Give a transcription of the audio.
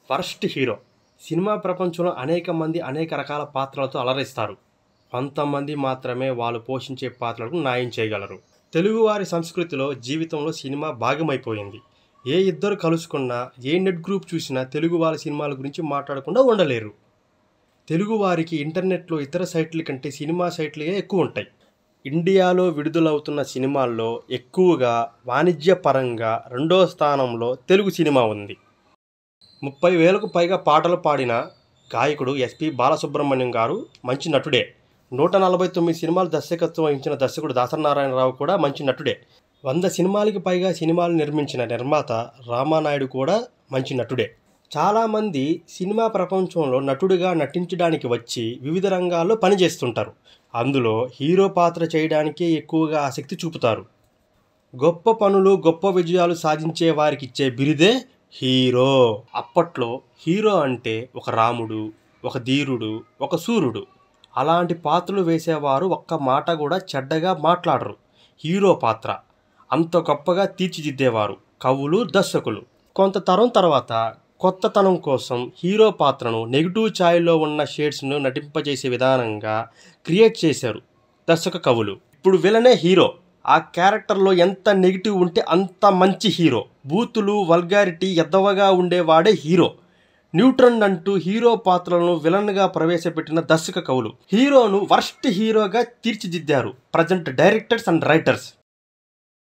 Worst hero. Cinema ప్రపంచంలో అనేక మంది అనేక రకాల పాత్రలతో అలరిస్తారు. కొంతమంది మాత్రమే వాళ్ళు పోషించే పాత్రలకు న్యాయం చేయగలరు. తెలుగువారి సంస్కృతిలో జీవితంలో సినిమా భాగమైపోయింది. ఏ ఇద్దరు కలుసుకున్నా, ఏ నెట్ గ్రూప్ చూసినా తెలుగు వాళ్ళ సినిమాల గురించి మాట్లాడకుండా ఉండలేరు. తెలుగువారికి ఇంటర్నెట్లో ఇతర సైట్ల కంటే సినిమా సైట్లే ఎక్కువ ఉంటాయి. ఇండియాలో విడుదలవుతున్న సినిమాల్లో ఎక్కువగా వాణిజ్యపరంగా 2వ స్థానంలో తెలుగు సినిమా ఉంది. 30,000కు పైగా పాటలు పాడిన గాయకుడు ఎస్పి బాలసుబ్రహ్మణ్యం గారు మంచి నటుడే. 149 సినిమాలు దర్శకత్వం వహించిన దర్శకుడు దాసనారాయణరావు కూడా మంచి నటుడే. 100 సినిమాలకి పైగా సినిమాలు నిర్మించిన నిర్మాత రామానాయుడు కూడా మంచి నటుడే. చాలామంది సినిమా ప్రపంచంలో నటుడిగా నటించడానికి వచ్చి వివిధ రంగాల్లో పనిచేస్తుంటారు. అందులో హీరో పాత్ర చేయడానికే ఎక్కువగా ఆసక్తి చూపుతారు. గొప్ప పనులు, గొప్ప విజయాలు సాధించే వారికి ఇచ్చే బిరుదే హీరో. అప్పట్లో హీరో అంటే ఒక రాముడు, ఒక ధీరుడు, ఒక సూర్యుడు. అలాంటి పాత్రలు వేసేవారు ఒక్క మాట కూడా చెడ్డగా మాట్లాడరు. హీరో పాత్ర అంత గొప్పగా తీర్చిదిద్దేవారు కవులు, దర్శకులు. కొంత తరం తర్వాత కొత్తతనం కోసం హీరో పాత్రను నెగిటివ్ ఛాయల్లో ఉన్న షేడ్స్ను నటింపజేసే విధానంగా క్రియేట్ చేశారు దర్శక కవులు. ఇప్పుడు విలనే హీరో. ఆ క్యారెక్టర్లో ఎంత నెగిటివ్ ఉంటే అంత మంచి హీరో. బూతులు, వల్గారిటీ ఎద్దవగా ఉండేవాడే హీరో. న్యూట్రన్ అంటూ హీరో పాత్రలను విలన్గా ప్రవేశపెట్టిన దర్శక కవులు హీరోను వర్స్ట్ హీరోగా తీర్చిదిద్దారు ప్రజెంట్ డైరెక్టర్స్ అండ్ రైటర్స్.